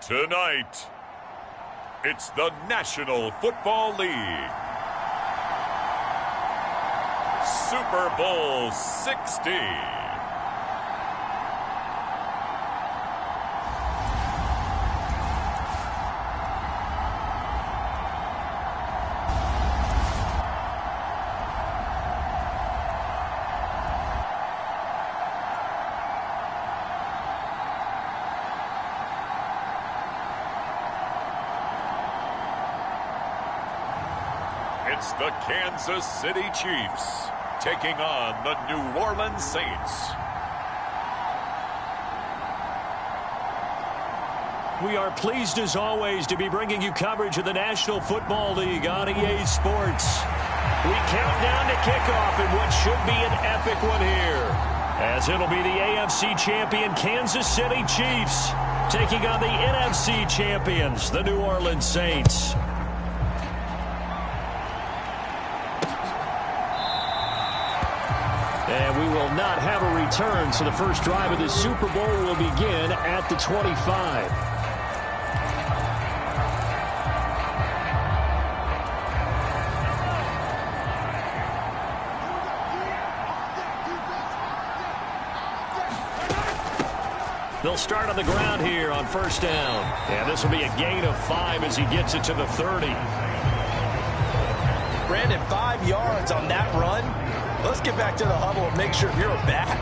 Tonight, it's the National Football League. Super Bowl 60. It's the Kansas City Chiefs taking on the New Orleans Saints. We are pleased as always to be bringing you coverage of the National Football League on EA Sports. We count down to kickoff in what should be an epic one here, as it'll be the AFC champion Kansas City Chiefs taking on the NFC champions, the New Orleans Saints. And we will not have a return, so the first drive of the Super Bowl will begin at the 25. They'll start on the ground here on first down. And this will be a gain of 5 as he gets it to the 30. Brandon, 5 yards on that run. Let's get back to the huddle and make sure if you're a back,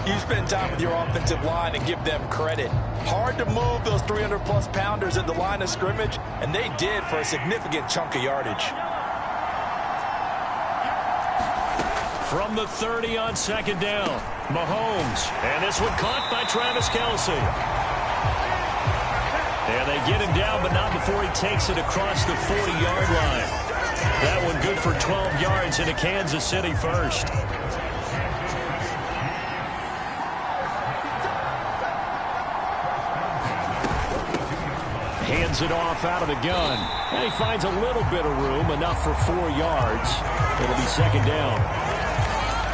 you spend time with your offensive line and give them credit. Hard to move those 300-plus pounders at the line of scrimmage, and they did for a significant chunk of yardage. From the 30 on second down, Mahomes. And this one caught by Travis Kelce. And they get him down, but not before he takes it across the 40-yard line. That one good for 12 yards into Kansas City first. Hands it off out of the gun. And he finds a little bit of room, enough for 4 yards. It'll be second down.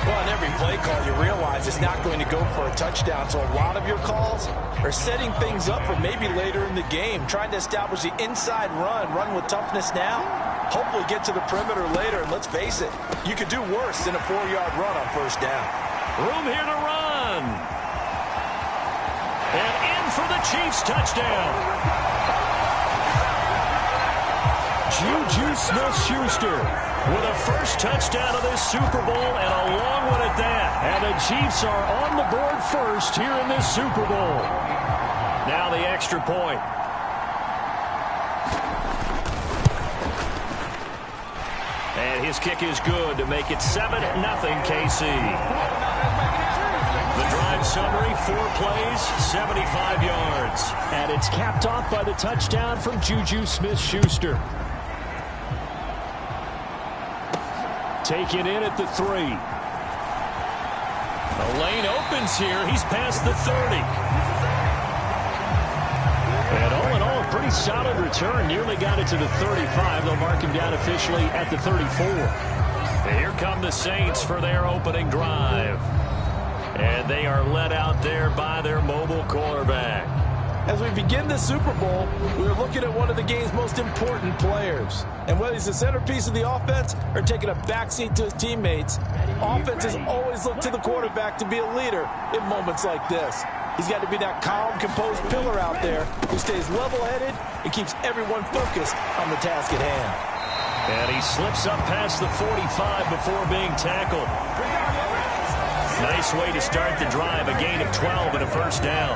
Well, on every play call, you realize it's not going to go for a touchdown. So a lot of your calls are setting things up for maybe later in the game, trying to establish the inside run with toughness now. Hopefully get to the perimeter later, and let's face it, you could do worse than a 4-yard run on first down. Room here to run. And in for the Chiefs touchdown. Juju Smith-Schuster with a first touchdown of this Super Bowl, and a long one at that. And the Chiefs are on the board first here in this Super Bowl. Now the extra point. And his kick is good to make it 7-0 KC. The drive summary, 4 plays, 75 yards. And it's capped off by the touchdown from Juju Smith-Schuster. Taken in at the 3. The lane opens here. He's past the 30. And all in all, a pretty solid return. Nearly got it to the 35. They'll mark him down officially at the 34. And here come the Saints for their opening drive. And they are led out there by their mobile quarterback. As we begin the Super Bowl, we're looking at one of the game's most important players. And whether he's the centerpiece of the offense or taking a backseat to his teammates, offenses always look to the quarterback to be a leader in moments like this. He's got to be that calm, composed pillar out there who stays level-headed and keeps everyone focused on the task at hand. And he slips up past the 45 before being tackled. Nice way to start the drive, a gain of 12 and a first down.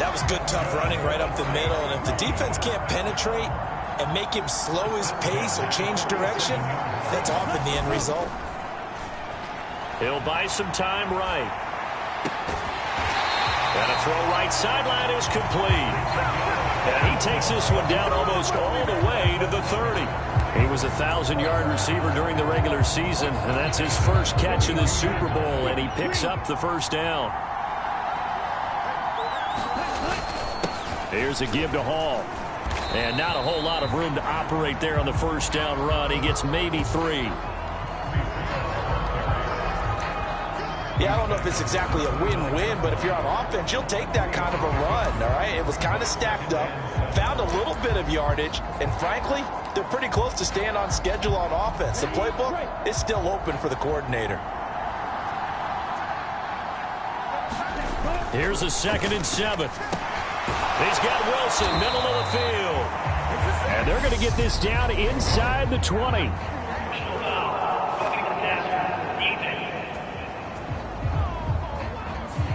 That was good, tough running right up the middle. And if the defense can't penetrate and make him slow his pace or change direction, that's often the end result. He'll buy some time right. And a throw right sideline is complete. And he takes this one down almost all the way to the 30. He was a 1,000-yard receiver during the regular season, and that's his first catch in this Super Bowl, and he picks up the first down. Here's a give to Hall. And not a whole lot of room to operate there on the first down run. He gets maybe 3. Yeah, I don't know if it's exactly a win-win, but if you're on offense, you'll take that kind of a run, all right? It was kind of stacked up, found a little bit of yardage, and frankly, they're pretty close to staying on schedule on offense. The playbook is still open for the coordinator. Here's a 2nd and 7. He's got Wilson, middle of the field. And they're going to get this down inside the 20.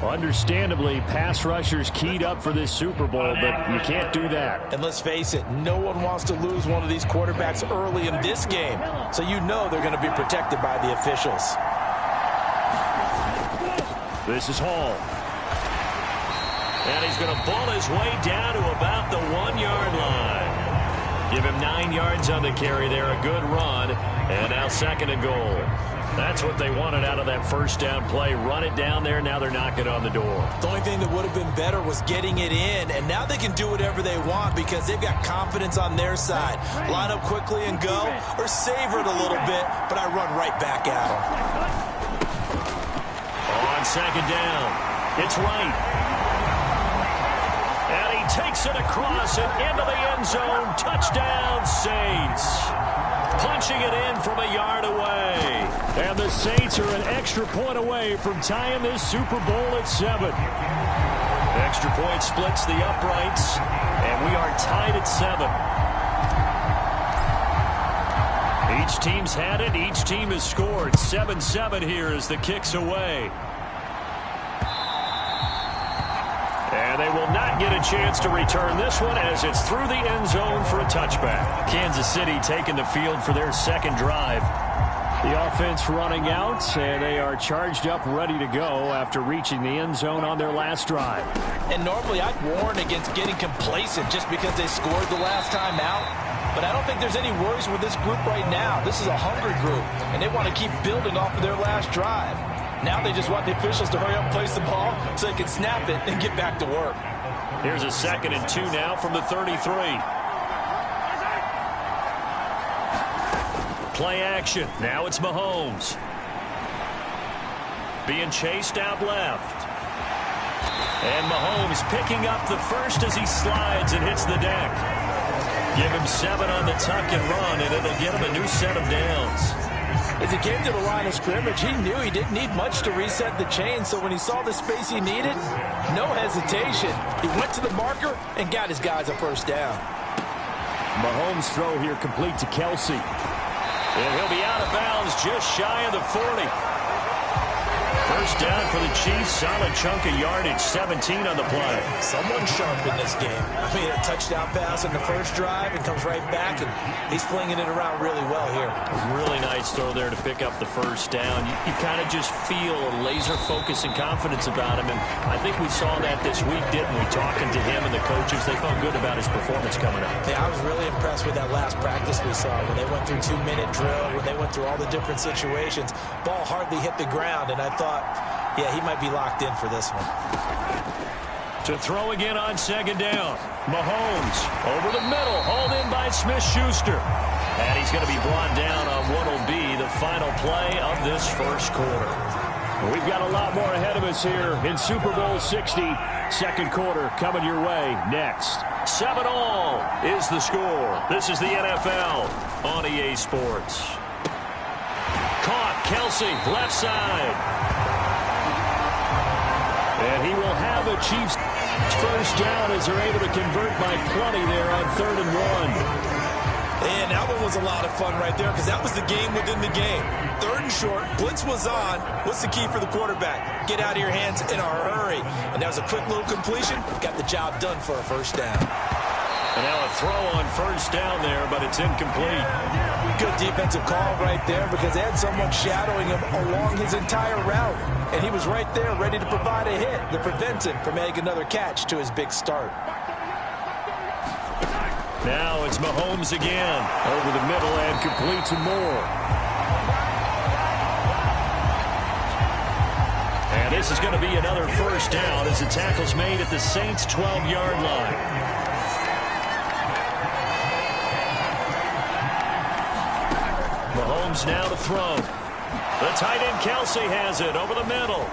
Understandably, pass rushers keyed up for this Super Bowl, but you can't do that. And let's face it, no one wants to lose one of these quarterbacks early in this game, so you know they're going to be protected by the officials. This is Hall. And he's going to ball his way down to about the 1-yard line. Give him 9 yards on the carry there, a good run, and now 2nd and goal. That's what they wanted out of that first down play. Run it down there. Now they're knocking on the door. The only thing that would have been better was getting it in, and now they can do whatever they want because they've got confidence on their side. Line up quickly and go, or savor it a little bit, but I run right back at them. On 2nd down, it's Wright. And he takes it across and into the end zone. Touchdown, Saints. Punching it in from a yard away. And the Saints are an extra point away from tying this Super Bowl at 7. Extra point splits the uprights, and we are tied at 7. Each team's had it. Each team has scored. 7-7 here as the kick's away. And they will not get a chance to return this one as it's through the end zone for a touchback. Kansas City taking the field for their 2nd drive. The offense running out, and they are charged up, ready to go after reaching the end zone on their last drive. And normally I'd warn against getting complacent just because they scored the last time out. But I don't think there's any worries with this group right now. This is a hungry group, and they want to keep building off of their last drive. Now they just want the officials to hurry up and place the ball so they can snap it and get back to work. Here's a 2nd and 2 now from the 33. Play action. Now it's Mahomes. Being chased out left. And Mahomes picking up the first as he slides and hits the deck. Give him 7 on the tuck and run, and it'll get him a new set of downs. As he came to the line of scrimmage, he knew he didn't need much to reset the chain, so when he saw the space he needed, no hesitation. He went to the marker and got his guys a first down. Mahomes' throw here complete to Kelsey. And he'll be out of bounds just shy of the 40. First down for the Chiefs. Solid chunk of yardage. 17 on the play. Someone sharp in this game. I mean, a touchdown pass in the first drive and comes right back, and he's flinging it around really well here. Really nice throw there to pick up the first down. You kind of just feel a laser focus and confidence about him, and I think we saw that this week, didn't we? Talking to him and the coaches, they felt good about his performance coming up. Yeah, I was really impressed with that last practice we saw when they went through 2-minute drill, when they went through all the different situations. Ball hardly hit the ground, and I thought, yeah, he might be locked in for this one. To throw again on 2nd down. Mahomes over the middle, hauled in by Smith-Schuster. And he's going to be brought down on what will be the final play of this first quarter. We've got a lot more ahead of us here in Super Bowl 60. 2nd quarter coming your way next. 7-all is the score. This is the NFL on EA Sports. Caught, Kelsey, left side. And he will have a Chiefs first down as they're able to convert by plenty there on 3rd and 1. And that one was a lot of fun right there because that was the game within the game. 3rd and short, blitz was on. What's the key for the quarterback? Get out of your hands in a hurry. And that was a quick little completion. Got the job done for a first down. And now a throw on first down there, but it's incomplete. Good defensive call right there because they had someone shadowing him along his entire route. And he was right there ready to provide a hit to prevent him from making another catch to his big start. Now it's Mahomes again. Over the middle and complete to Moore. And this is going to be another first down as the tackle's made at the Saints' 12-yard line. Mahomes now to throw. The tight end Kelsey has it over the middle.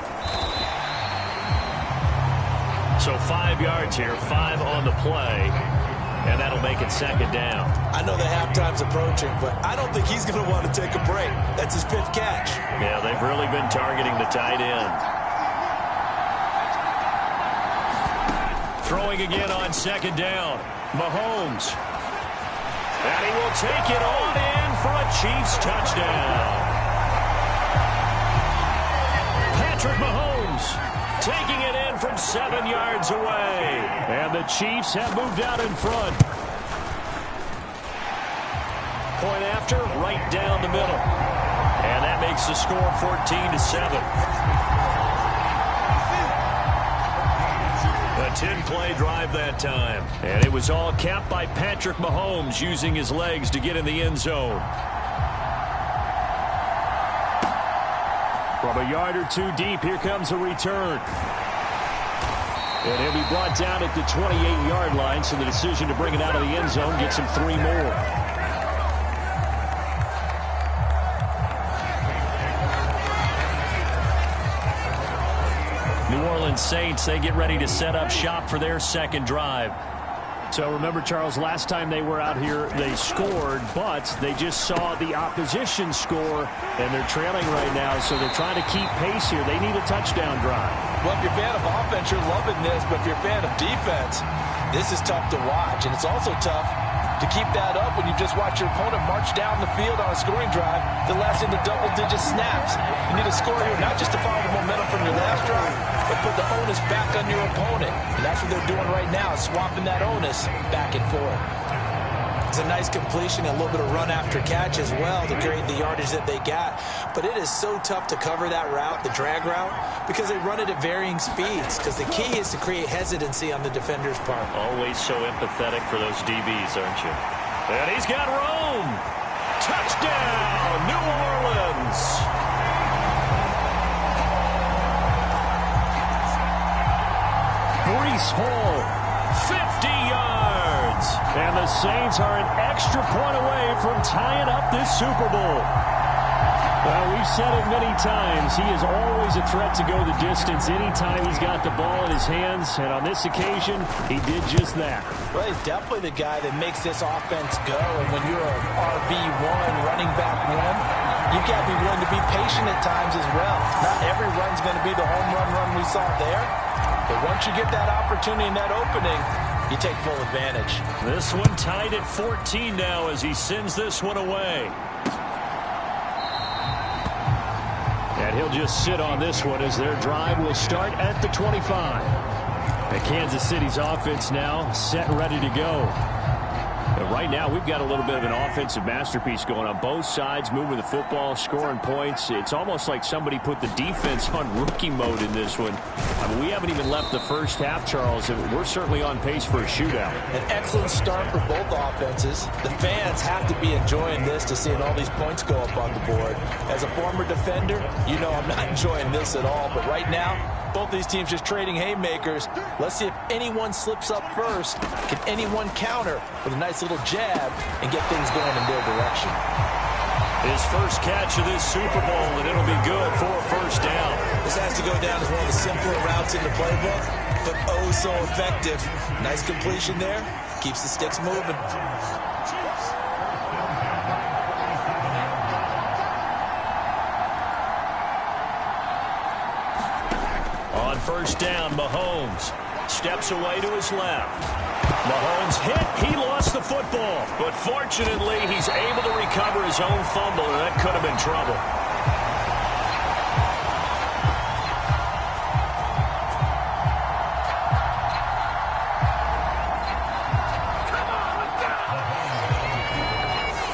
So 5 yards here, 5 on the play. And that'll make it second down. I know the halftime's approaching, but I don't think he's going to want to take a break. That's his 5th catch. Yeah, they've really been targeting the tight end. Throwing again on second down. Mahomes. And he will take it on in for a Chiefs touchdown. Patrick Mahomes taking it in from 7 yards away. And the Chiefs have moved out in front. Point after, right down the middle. And that makes the score 14-7. A 10-play drive that time. And it was all capped by Patrick Mahomes using his legs to get in the end zone. From a yard or two deep, here comes a return. And he'll be brought down at the 28-yard line, so the decision to bring it out of the end zone gets him 3 more. New Orleans Saints, they get ready to set up shop for their second drive. So remember, Charles, last time they were out here, they scored, but they just saw the opposition score, and they're trailing right now, so they're trying to keep pace here. They need a touchdown drive. Well, if you're a fan of offense, you're loving this, but if you're a fan of defense, this is tough to watch, and it's also tough to keep that up when you just watch your opponent march down the field on a scoring drive that lasts into double-digit snaps. You need a score here, not just to follow the momentum from your last drive, but put the onus back on your opponent. And that's what they're doing right now, swapping that onus back and forth. It's a nice completion, and a little bit of run after catch as well to create the yardage that they got. But it is so tough to cover that route, the drag route, because they run it at varying speeds. Because the key is to create hesitancy on the defender's part. Always so empathetic for those DBs, aren't you? And he's got room. Touchdown, New Orleans. Breece Hall, 50 yards. And the Saints are an extra point away from tying up this Super Bowl. Well, we've said it many times. He is always a threat to go the distance anytime he's got the ball in his hands. And on this occasion, he did just that. Well, he's definitely the guy that makes this offense go. And when you're an RB1, running back one, you've got to be willing to be patient at times as well. Not every run's going to be the home run we saw there. But once you get that opportunity and that opening, you take full advantage. This one tied at 14 now as he sends this one away. And he'll just sit on this one as their drive will start at the 25. And Kansas City's offense now set and ready to go. And right now, we've got a little bit of an offensive masterpiece going on both sides, moving the football, scoring points. It's almost like somebody put the defense on rookie mode in this one. I mean, we haven't even left the first half, Charles, and we're certainly on pace for a shootout. An excellent start for both offenses. The fans have to be enjoying this to seeing all these points go up on the board. As a former defender, you know I'm not enjoying this at all, but right now, both these teams just trading haymakers. Let's see if anyone slips up first. Can anyone counter with a nice little jab and get things going in their direction? His first catch of this Super Bowl, and it'll be good for a first down. This has to go down as one of the simpler routes in the playbook, but oh so effective. Nice completion there. Keeps the sticks moving. On first down, Mahomes steps away to his left. Mahomes hit. He lost the football. But fortunately, he's able to recover his own fumble, and that could have been trouble.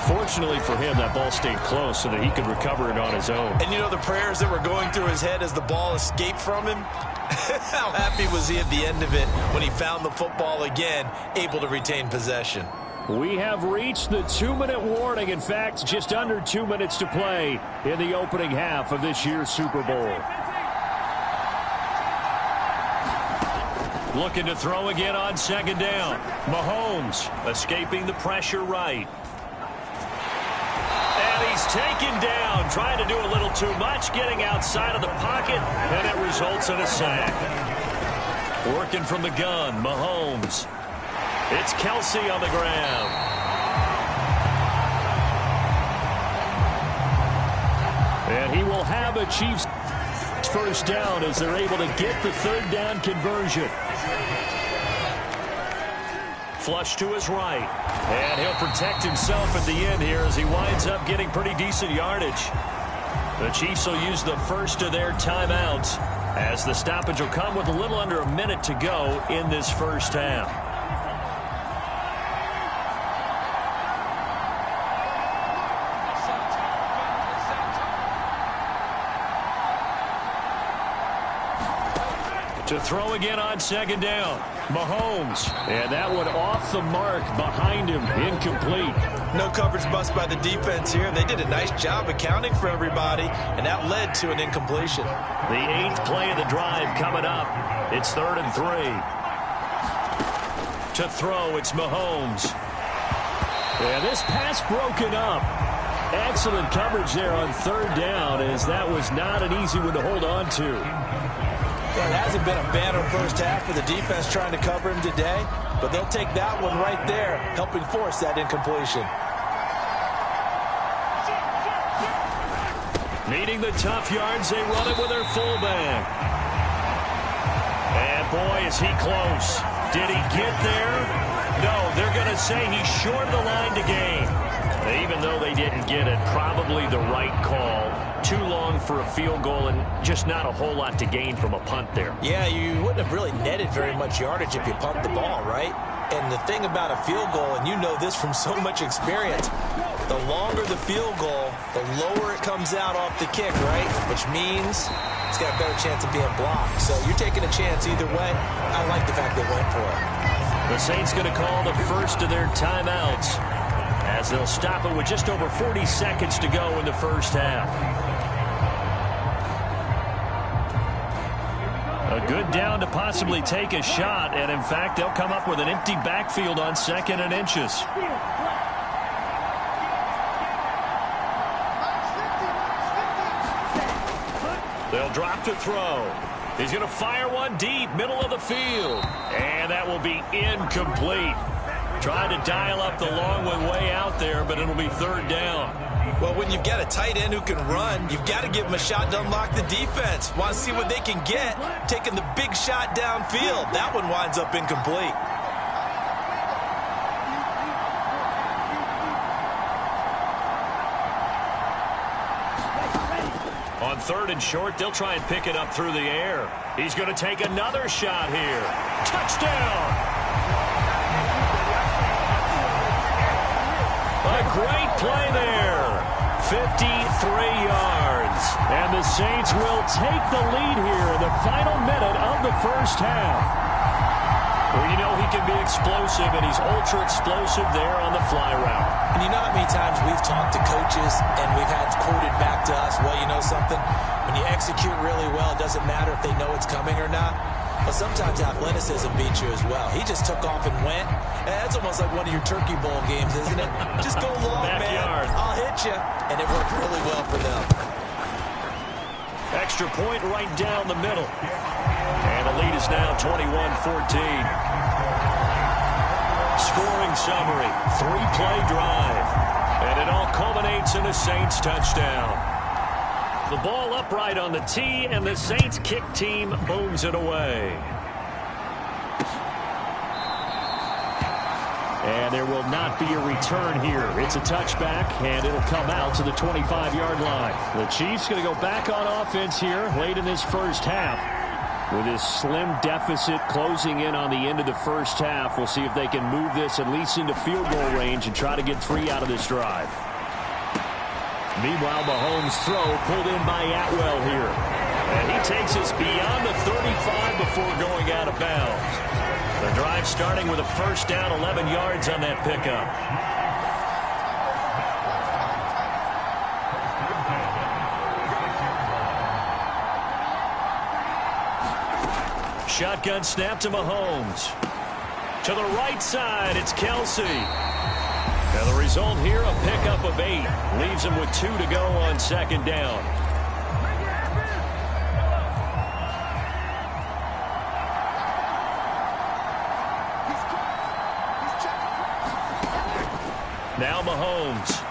Fortunately for him, that ball stayed close so that he could recover it on his own. And you know the prayers that were going through his head as the ball escaped from him? How happy was he at the end of it when he found the football again, able to retain possession? We have reached the 2-minute warning. In fact, just under 2 minutes to play in the opening half of this year's Super Bowl. Looking to throw again on second down. Mahomes escaping the pressure right. And he's taken down trying to do a little too much, getting outside of the pocket, and it results in a sack. Working from the gun, Mahomes. It's Kelsey on the ground. And he will have a Chiefs first down as they're able to get the third down conversion. Flush to his right. And he'll protect himself at the end here as he winds up getting pretty decent yardage. The Chiefs will use the first of their timeouts as the stoppage will come with a little under a minute to go in this first half. To throw again on second down. Mahomes. And that one off the mark behind him. Incomplete. No coverage bust by the defense here. They did a nice job accounting for everybody, and that led to an incompletion. The 8th play of the drive coming up. It's 3rd and 3. To throw, it's Mahomes. And this pass broken up. Excellent coverage there on 3rd down, as that was not an easy one to hold on to. Well, it hasn't been a banner first half for the defense trying to cover him today, but they'll take that one right there, helping force that incompletion. Needing the tough yards, they run it with their fullback. And boy, is he close. Did he get there? No, they're going to say he's short of the line to gain. Even though they didn't get it, probably the right call. Too long for a field goal and just not a whole lot to gain from a punt there. Yeah, you wouldn't have really netted very much yardage if you pumped the ball, right? And the thing about a field goal, and you know this from so much experience, the longer the field goal, the lower it comes out off the kick, right? Which means it's got a better chance of being blocked. So you're taking a chance either way. I like the fact they went for it. The Saints going to call the first of their timeouts, as they'll stop it with just over 40 seconds to go in the first half. A good down to possibly take a shot, and in fact, they'll come up with an empty backfield on 2nd and inches. They'll drop to throw. He's going to fire one deep, middle of the field, and that will be incomplete. Trying to dial up the long one way out there, but it'll be 3rd down. Well, when you've got a tight end who can run, you've got to give him a shot to unlock the defense. Want to see what they can get, taking the big shot downfield. That one winds up incomplete. On 3rd and short, they'll try and pick it up through the air. He's going to take another shot here. Touchdown! A great play there. 53 yards. And the Saints will take the lead here in the final minute of the first half. Well, you know he can be explosive, and he's ultra-explosive there on the fly route. And you know how many times we've talked to coaches and we've had quoted back to us, well, you know something? When you execute really well, it doesn't matter if they know it's coming or not. But sometimes athleticism beats you as well. He just took off and went. And that's almost like one of your Turkey Bowl games, isn't it? Just go long, man. I'll hit you. And it worked really well for them. Extra point right down the middle. And the lead is now 21-14. Scoring summary, 3-play drive. And it all culminates in a Saints touchdown. The ball upright on the tee, and the Saints kick team booms it away. And there will not be a return here. It's a touchback, and it'll come out to the 25-yard line. The Chiefs going to go back on offense here late in this first half. With this slim deficit closing in on the end of the first half, we'll see if they can move this at least into field goal range and try to get 3 out of this drive. Meanwhile, Mahomes' throw pulled in by Atwell here. And he takes us beyond the 35 before going out of bounds. The drive starting with a first down, 11 yards on that pickup. Shotgun snap to Mahomes. To the right side, it's Kelsey. And the result here, a pickup of 8. Leaves them with 2 to go on second down. Now Mahomes.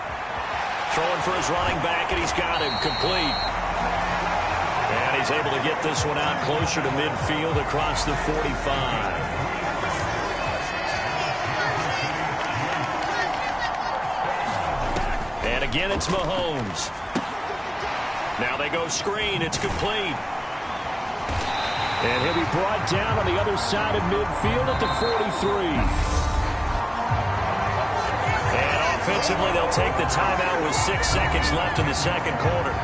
Throwing for his running back, and he's got him complete. And he's able to get this one out closer to midfield across the 45. And again, it's Mahomes. Now they go screen. It's complete. And he'll be brought down on the other side of midfield at the 43. Offensively, they'll take the timeout with 6 seconds left in the second quarter.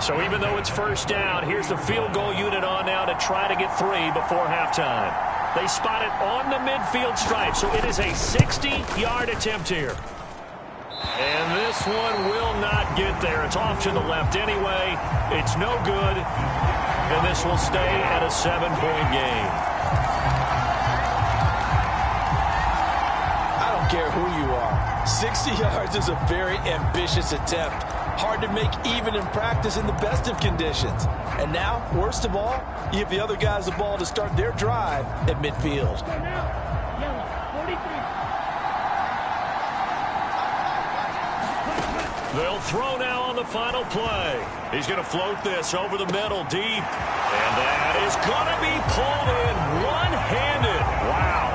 So even though it's first down, here's the field goal unit on now to try to get 3 before halftime. They spot it on the midfield stripe, so it is a 60-yard attempt here. And this one will not get there. It's off to the left anyway. It's no good. And this will stay at a 7-point game. I don't care who you are. 60 yards is a very ambitious attempt. Hard to make even in practice in the best of conditions. And now, worst of all, you give the other guys the ball to start their drive at midfield. They'll throw now on the final play. He's going to float this over the middle deep. And that is going to be pulled in one-handed. Wow.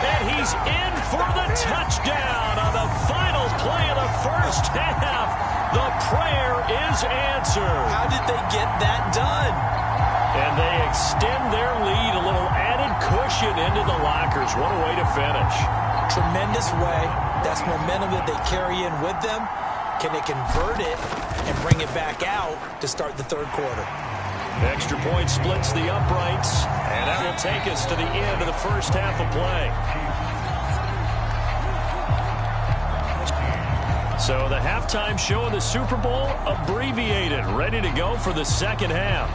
And he's in for the touchdown on the final play of the first half. The prayer is answered. How did they get that done? And they extend their lead, a little added cushion into the lockers. What a way to finish. Tremendous way. That's momentum that they carry in with them. Can they convert it and bring it back out to start the third quarter? Extra point splits the uprights, and that will take us to the end of the first half of play. So the halftime show of the Super Bowl abbreviated, ready to go for the second half.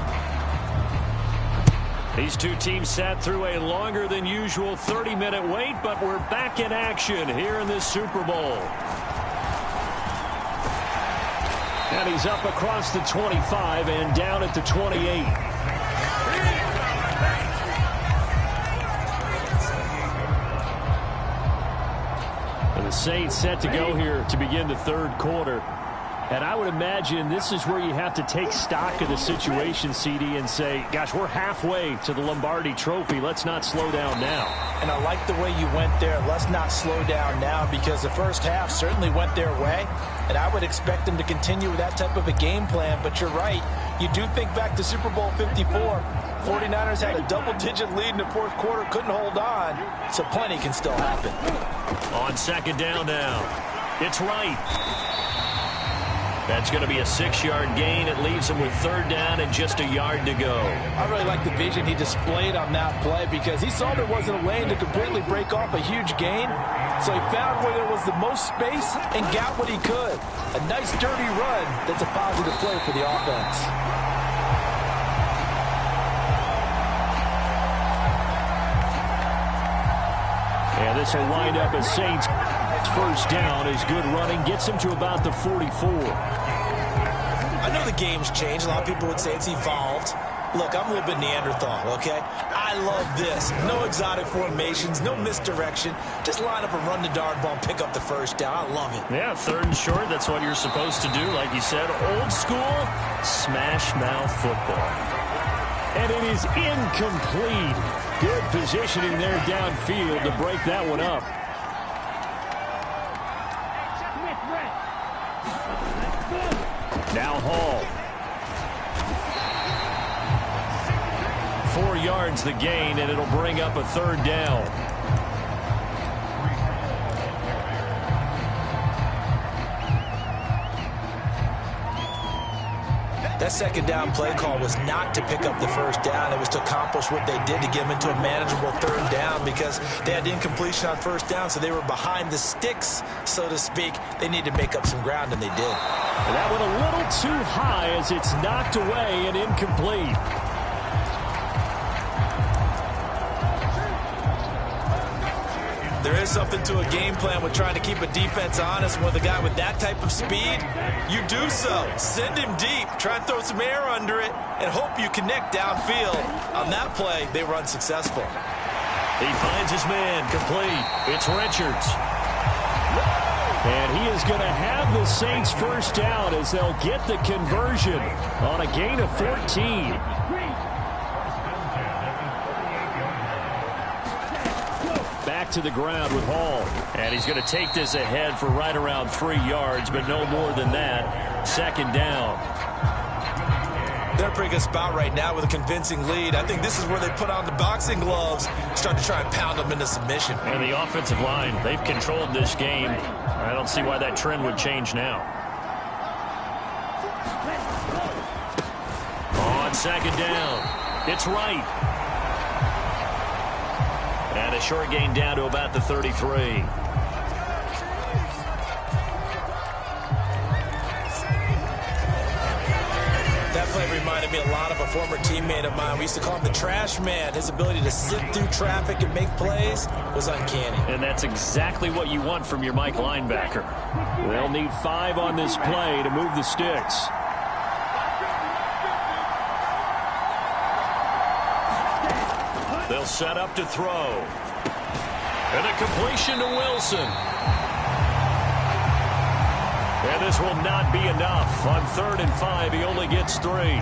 These two teams sat through a longer than usual 30-minute wait, but we're back in action here in this Super Bowl. And he's up across the 25 and down at the 28. And the Saints set to go here to begin the third quarter. And I would imagine this is where you have to take stock of the situation, CD, and say, gosh, we're halfway to the Lombardi Trophy. Let's not slow down now. And I like the way you went there. Let's not slow down now, because the first half certainly went their way. And I would expect them to continue with that type of a game plan. But you're right. You do think back to Super Bowl 54. 49ers had a double-digit lead in the fourth quarter, couldn't hold on. So plenty can still happen. On second down now, it's right. That's going to be a 6-yard gain. It leaves him with third down and just a yard to go. I really like the vision he displayed on that play, because he saw there wasn't a lane to completely break off a huge gain. So he found where there was the most space and got what he could. A nice dirty run that's a positive play for the offense. And this will wind up as Saints. First down is good running. Gets him to about the 44. I know the game's changed. A lot of people would say it's evolved. Look, I'm a little bit Neanderthal, okay? I love this. No exotic formations, no misdirection. Just line up and run the darn ball and pick up the first down. I love it. Yeah, third and short, that's what you're supposed to do. Like you said, old school, smash mouth football. And it is incomplete. Good positioning there downfield to break that one up. Now Hall. 4 yards the gain, and it'll bring up a third down. That second down play call was not to pick up the first down. It was to accomplish what they did to get them into a manageable third down, because they had incompletion on first down, so they were behind the sticks, so to speak. They needed to make up some ground, and they did. And that went a little too high as it's knocked away and incomplete. There is something to a game plan with trying to keep a defense honest. With a guy with that type of speed, you do so. Send him deep, try and throw some air under it, and hope you connect downfield. On that play, they were unsuccessful. He finds his man, complete. It's Richards. And he is going to have the Saints first down as they'll get the conversion on a gain of 14. Back to the ground with Hall. And he's going to take this ahead for right around 3 yards, but no more than that. Second down. They're in a pretty good spot right now with a convincing lead. I think this is where they put on the boxing gloves, start to try and pound them into submission. And the offensive line, they've controlled this game. I don't see why that trend would change now. On second down, it's Wright. And a short gain down to about the 33. That play reminded me a lot of a former teammate of mine. We used to call him the trash man. His ability to sit through traffic and make plays was uncanny. And that's exactly what you want from your Mike linebacker. They'll need 5 on this play to move the sticks. They'll set up to throw. And a completion to Wilson. And this will not be enough. On 3rd and 5, he only gets 3.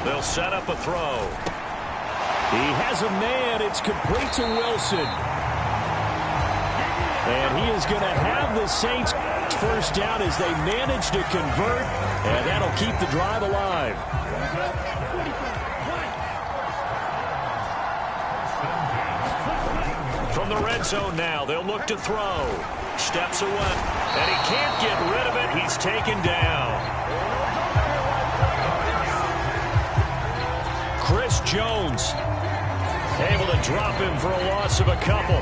They'll set up a throw. He has a man. It's complete to Wilson. And he is going to have the Saints first down as they manage to convert. And that'll keep the drive alive. From the red zone now, they'll look to throw. Steps away, and he can't get rid of it. He's taken down. Chris Jones able to drop him for a loss of a couple.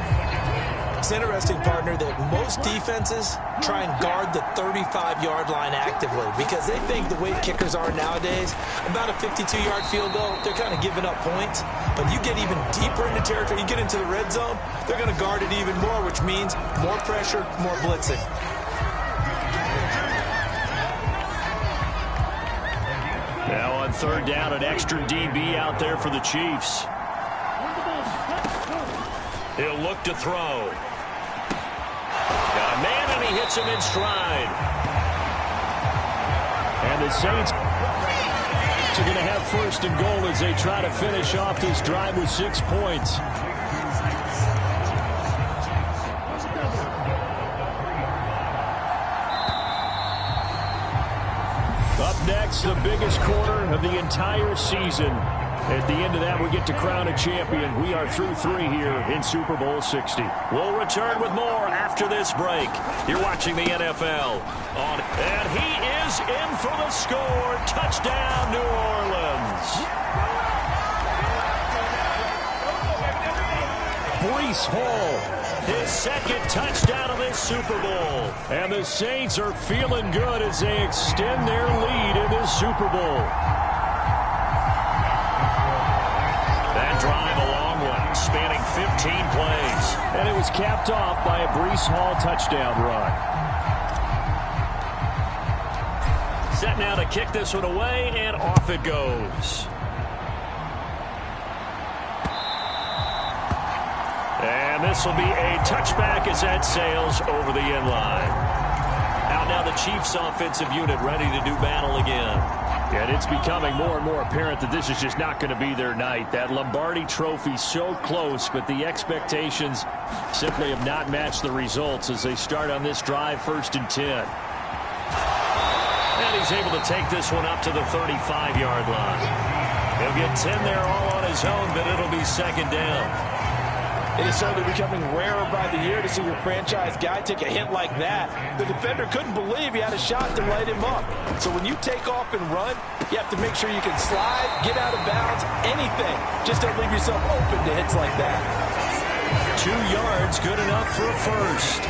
It's interesting, partner, that most defenses try and guard the 35-yard line actively because they think the way kickers are nowadays, about a 52-yard field goal, they're kind of giving up points. But you get even deeper into territory, you get into the red zone, they're going to guard it even more, which means more pressure, more blitzing. Now on 3rd down, an extra DB out there for the Chiefs. He'll look to throw. Got a man, and he hits him in stride. And the Saints are going to have 1st and goal as they try to finish off this drive with 6 points. Up next, the biggest quarter of the entire season. At the end of that, we get to crown a champion. We are through 3 here in Super Bowl 60. We'll return with more after this break. You're watching the NFL on, and he is in for the score. Touchdown, New Orleans. Breece Hall, his 2nd touchdown of this Super Bowl. And the Saints are feeling good as they extend their lead in this Super Bowl. Drive a long one, spanning 15 plays. And it was capped off by a Breece Hall touchdown run. Set now to kick this one away, and off it goes. And this will be a touchback as that sails over the end line. Out now the Chiefs offensive unit ready to do battle again. And it's becoming more and more apparent that this is just not going to be their night. That Lombardi trophy so close, but the expectations simply have not matched the results as they start on this drive 1st and 10. And he's able to take this one up to the 35-yard line. He'll get 10 there all on his own, but it'll be 2nd down. It is certainly becoming rarer by the year to see your franchise guy take a hit like that. The defender couldn't believe he had a shot to light him up. So when you take off and run, you have to make sure you can slide, get out of bounds, anything. Just don't leave yourself open to hits like that. 2 yards, good enough for a 1st.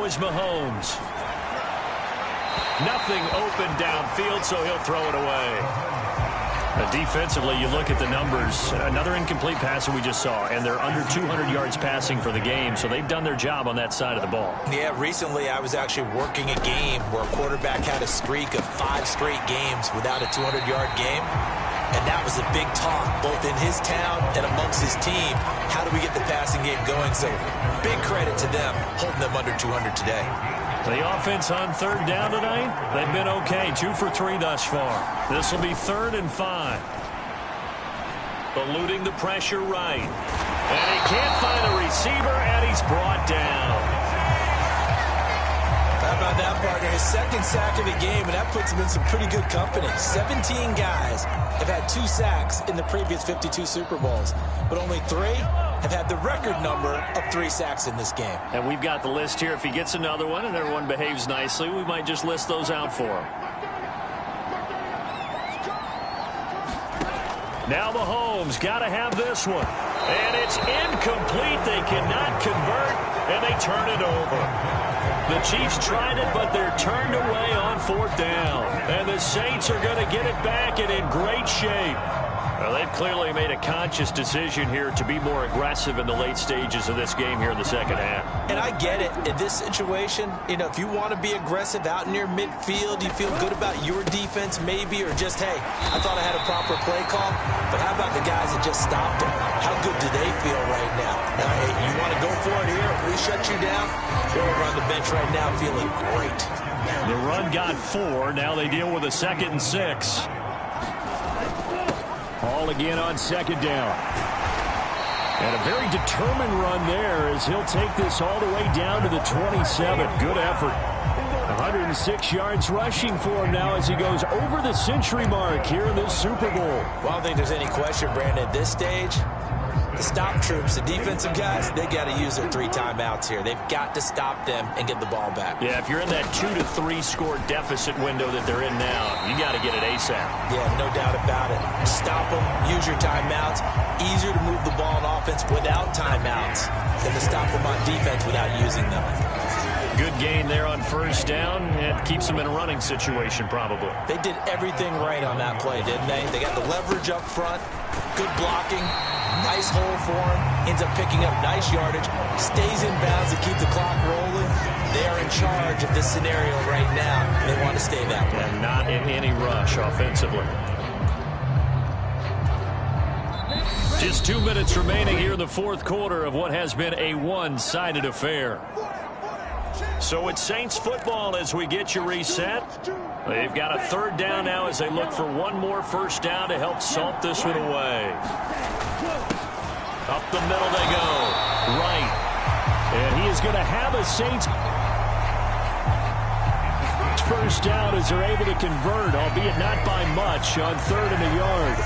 now is Mahomes. Nothing open downfield, so he'll throw it away. Defensively, you look at the numbers. Another incomplete pass that we just saw, and they're under 200 yards passing for the game, so they've done their job on that side of the ball. Yeah, recently I was actually working a game where a quarterback had a streak of 5 straight games without a 200-yard game, and that was a big talk both in his town and amongst his team. How do we get the passing game going? So big credit to them holding them under 200 today. The offense on third down tonight, they've been okay. 2 for 3 thus far. This will be 3rd and 5. Eluding the pressure right. And he can't find a receiver, and he's brought down. How about that, partner? His 2nd sack of the game, and that puts him in some pretty good company. 17 guys have had 2 sacks in the previous 52 Super Bowls, but only 3 have had the record number of 3 sacks in this game. And we've got the list here. If he gets another one and everyone behaves nicely, we might just list those out for him. Now Mahomes got to have this one. And it's incomplete. They cannot convert, and they turn it over. The Chiefs tried it, but they're turned away on 4th down. And the Saints are going to get it back and in great shape. Well, they've clearly made a conscious decision here to be more aggressive in the late stages of this game here in the second half. And I get it. In this situation, you know, if you want to be aggressive out near midfield, you feel good about your defense maybe, or just, hey, I thought I had a proper play call. But how about the guys that just stopped them? How good do they feel right now? Now, hey, you want to go for it here? We shut you down. They're over on the bench right now feeling great. The run got 4. Now they deal with a 2nd and 6. All again on 2nd down. And a very determined run there as he'll take this all the way down to the 27. Good effort. 106 yards rushing for him now as he goes over the century mark here in this Super Bowl. Well, I don't think there's any question, Brandon, at this stage. The stop troops, the defensive guys, they got to use their 3 timeouts here. They've got to stop them and get the ball back. Yeah, if you're in that 2 to 3 score deficit window that they're in now, you got to get it ASAP. Yeah, no doubt about it. Stop them, use your timeouts. Easier to move the ball on offense without timeouts than to stop them on defense without using them. Good gain there on 1st down. It keeps them in a running situation probably. They did everything right on that play, didn't they? They got the leverage up front, good blocking, nice hole for him, ends up picking up nice yardage, stays in bounds to keep the clock rolling. They are in charge of this scenario right now. They want to stay that way. And not in any rush offensively. Just 2 minutes remaining here in the 4th quarter of what has been a one-sided affair. So it's Saints football as we get you reset. They've got a 3rd down now as they look for one more 1st down to help salt this one away. Up the middle they go. Right. And he is going to have a Saints 1st down as they're able to convert, albeit not by much, on 3rd and a yard.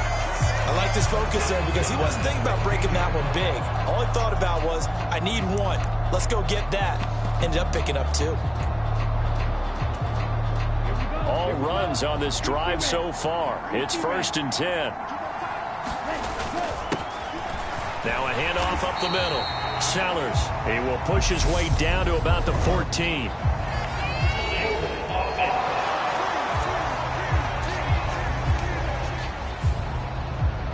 I like this focus there because he wasn't thinking about breaking that one big. All he thought about was, I need 1. Let's go get that. Ended up picking up 2. All runs on this drive so far. It's 1st and 10. Now a handoff up the middle. Sellers, he will push his way down to about the 14.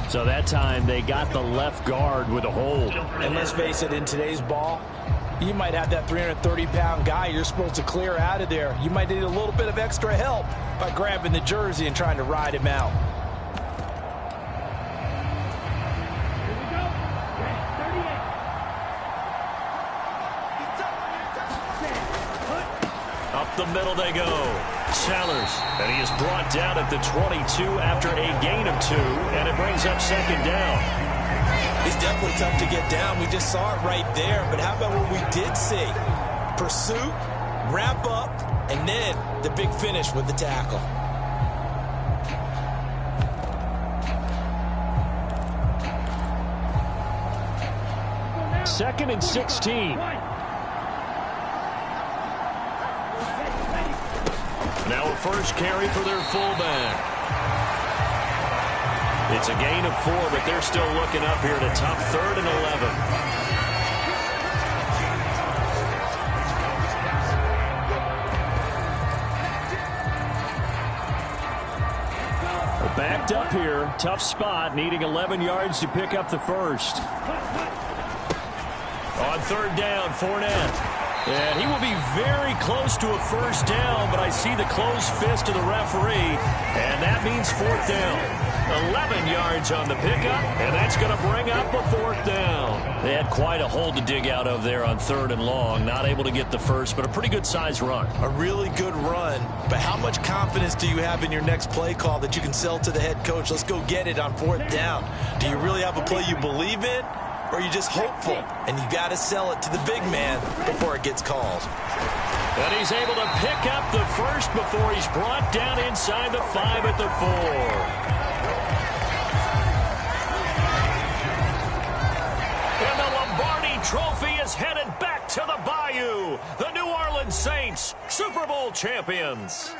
So that time they got the left guard with a hold. And let's face it, in today's ball, you might have that 330-pound guy you're supposed to clear out of there. You might need a little bit of extra help by grabbing the jersey and trying to ride him out. Up the middle they go. Sellers, and he is brought down at the 22 after a gain of 2, and it brings up 2nd down. He's definitely tough to get down. We just saw it right there. But how about what we did see? Pursuit, wrap up, and then the big finish with the tackle. Second and 16. Now a 1st carry for their fullback. It's a gain of 4, but they're still looking up here at a tough 3rd and 11. backed up here. Tough spot, needing 11 yards to pick up the first. On third down, Fournette. And he will be very close to a first down, but I see the closed fist of the referee, and that means fourth down. 11 yards on the pickup, and that's going to bring up a fourth down. They had quite a hole to dig out of there on third and long. Not able to get the first, but a pretty good-sized run. A really good run, but how much confidence do you have in your next play call that you can sell to the head coach? Let's go get it on fourth down. Do you really have a play you believe in? Or are you just hopeful, and you got to sell it to the big man before it gets called? And he's able to pick up the first before he's brought down inside the 5 at the 4. And the Lombardi Trophy is headed back to the Bayou. The New Orleans Saints, Super Bowl champions.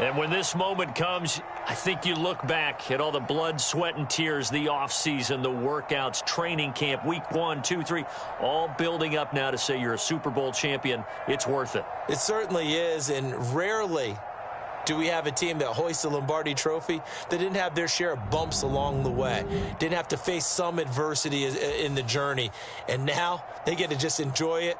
And when this moment comes, I think you look back at all the blood, sweat, and tears, the offseason, the workouts, training camp, week 1, 2, 3, all building up now to say you're a Super Bowl champion. It's worth it. It certainly is, and rarely do we have a team that hoists the Lombardi Trophy that didn't have their share of bumps along the way, didn't have to face some adversity in the journey, and now they get to just enjoy it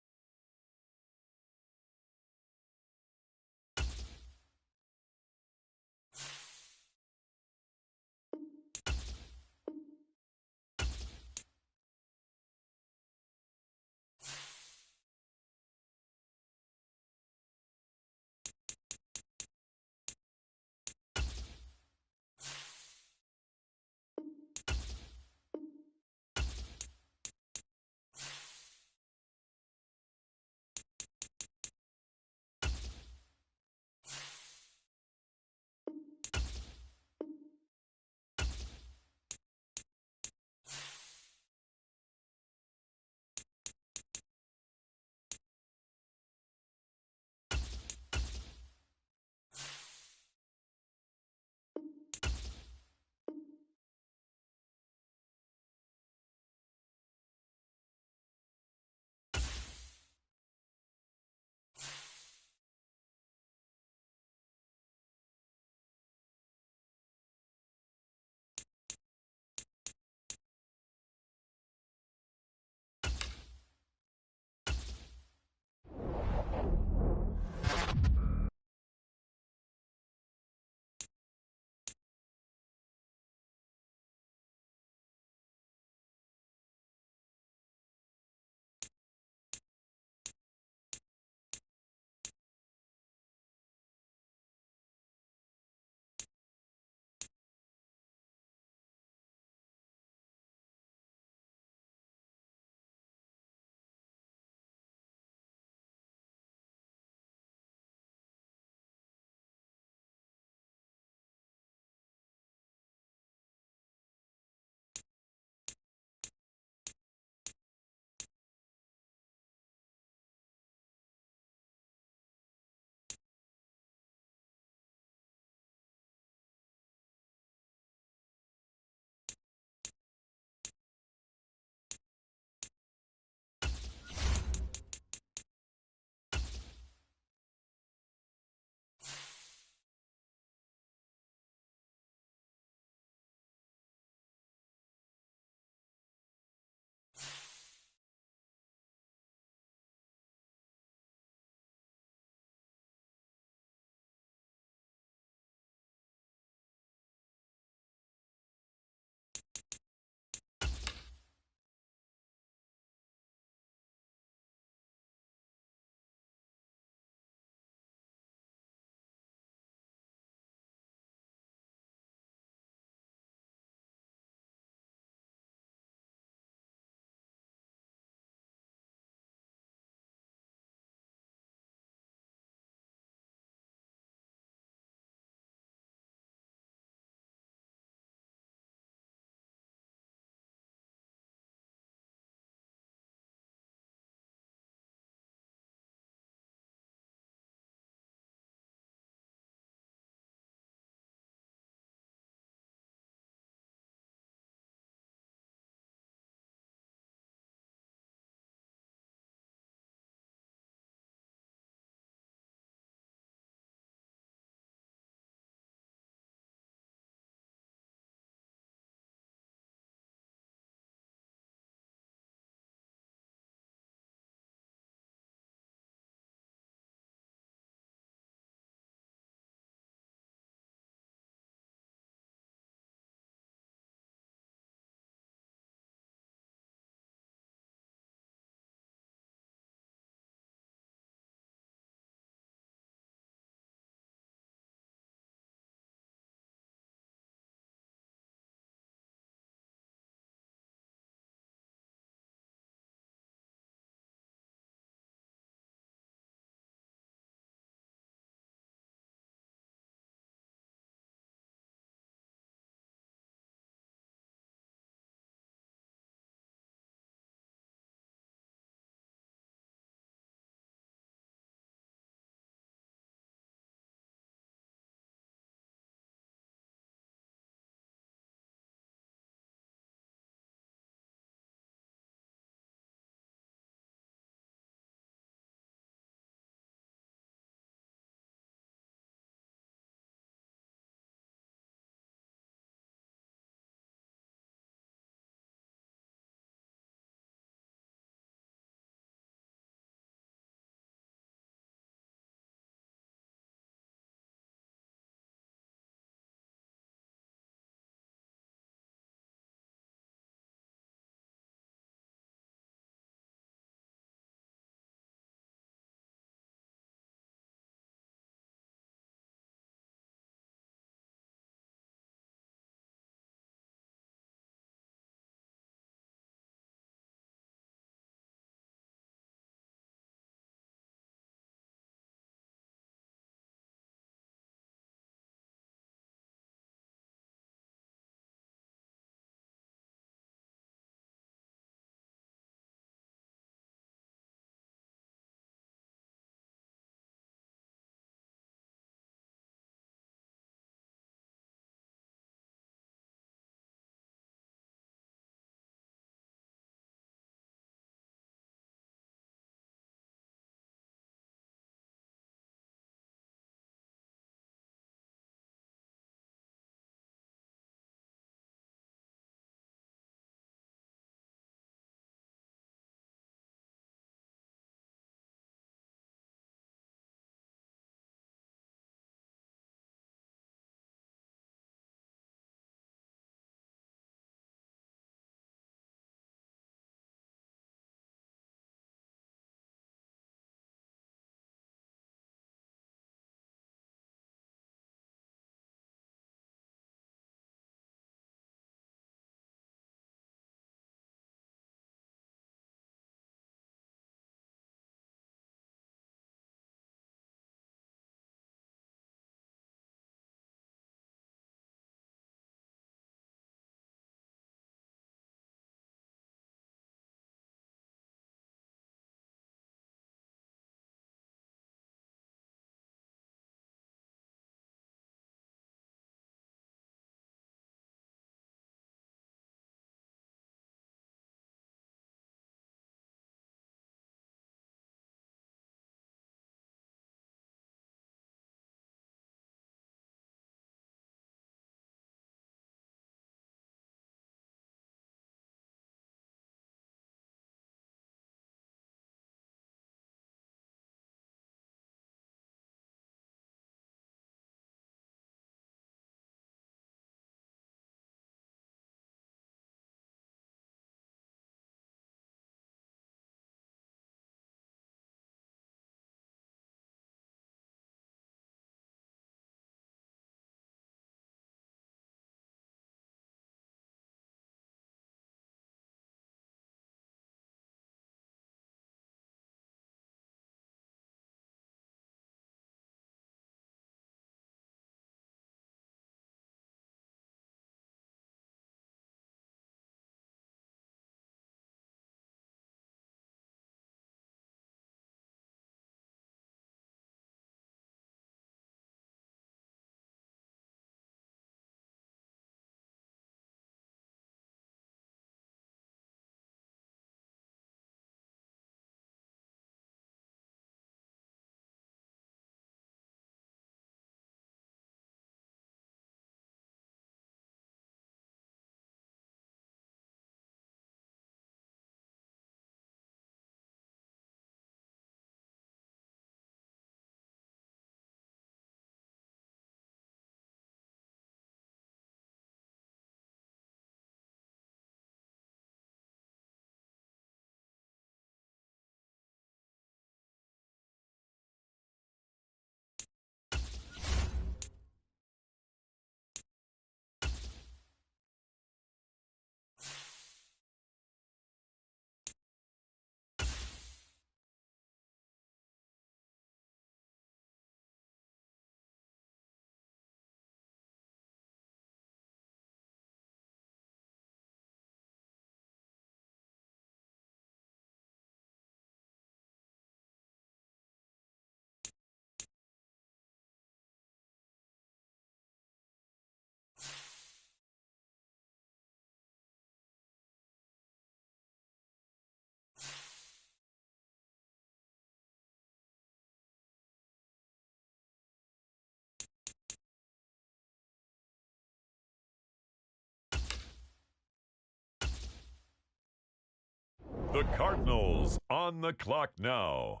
The Cardinals on the clock now.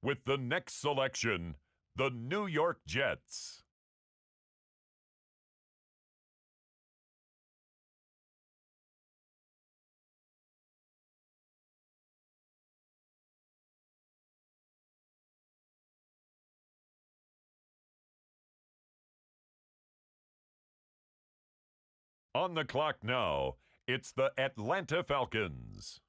With the next selection, the New York Jets. On the clock now, it's the Atlanta Falcons.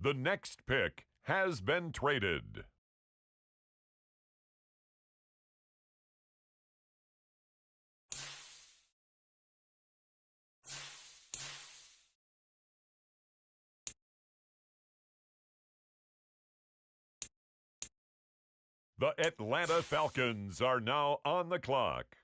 The next pick has been traded. The Atlanta Falcons are now on the clock.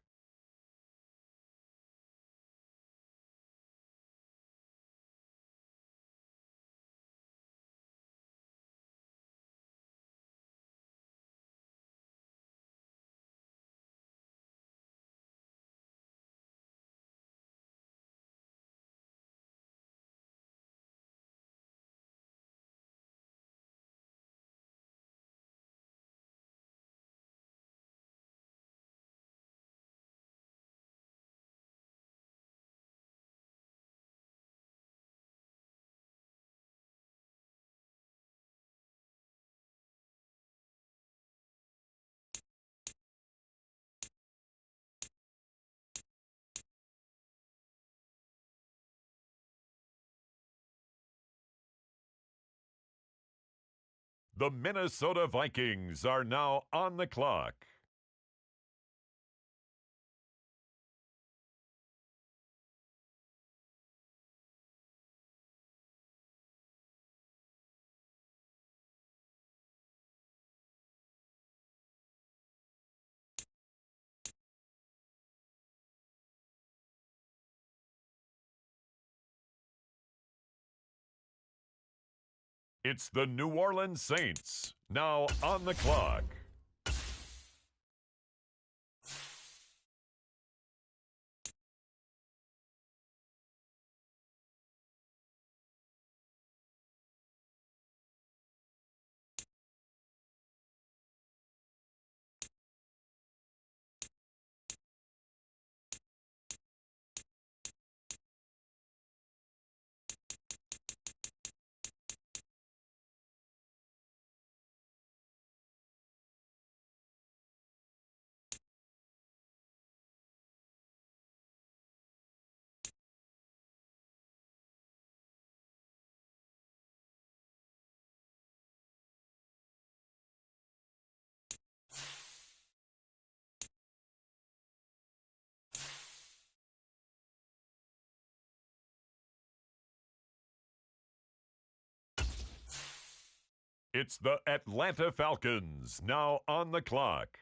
The Minnesota Vikings are now on the clock. It's the New Orleans Saints, now on the clock. It's the Atlanta Falcons, now on the clock.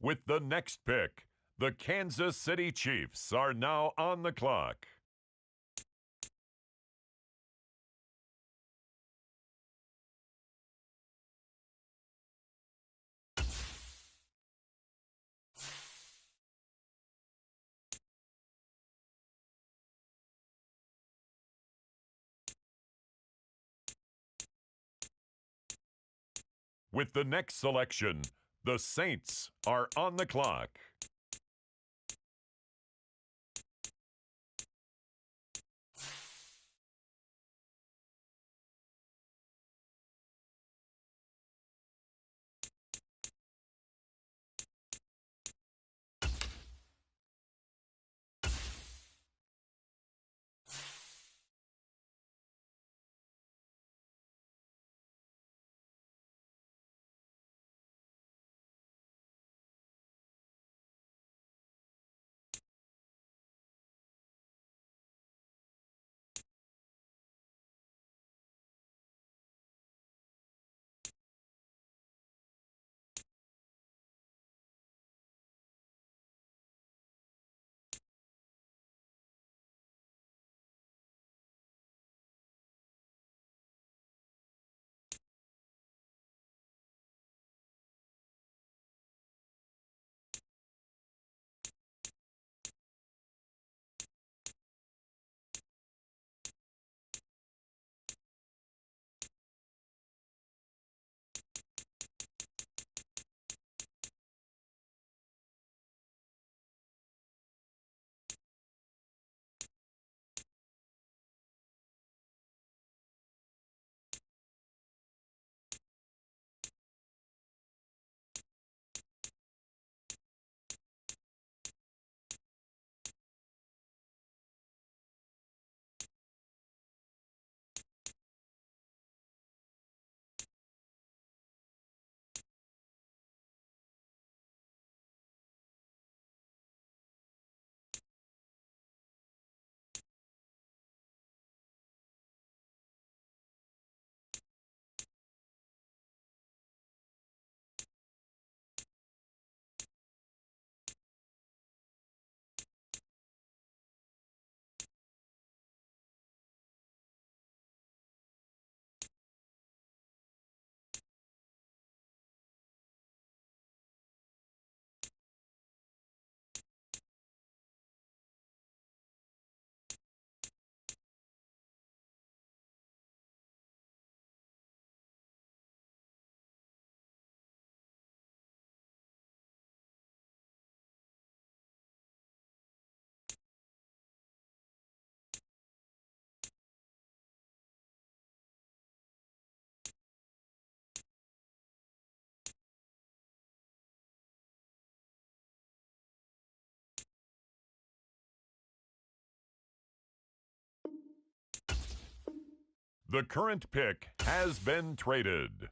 With the next pick, the Kansas City Chiefs are now on the clock. With the next selection, the Saints are on the clock. The current pick has been traded.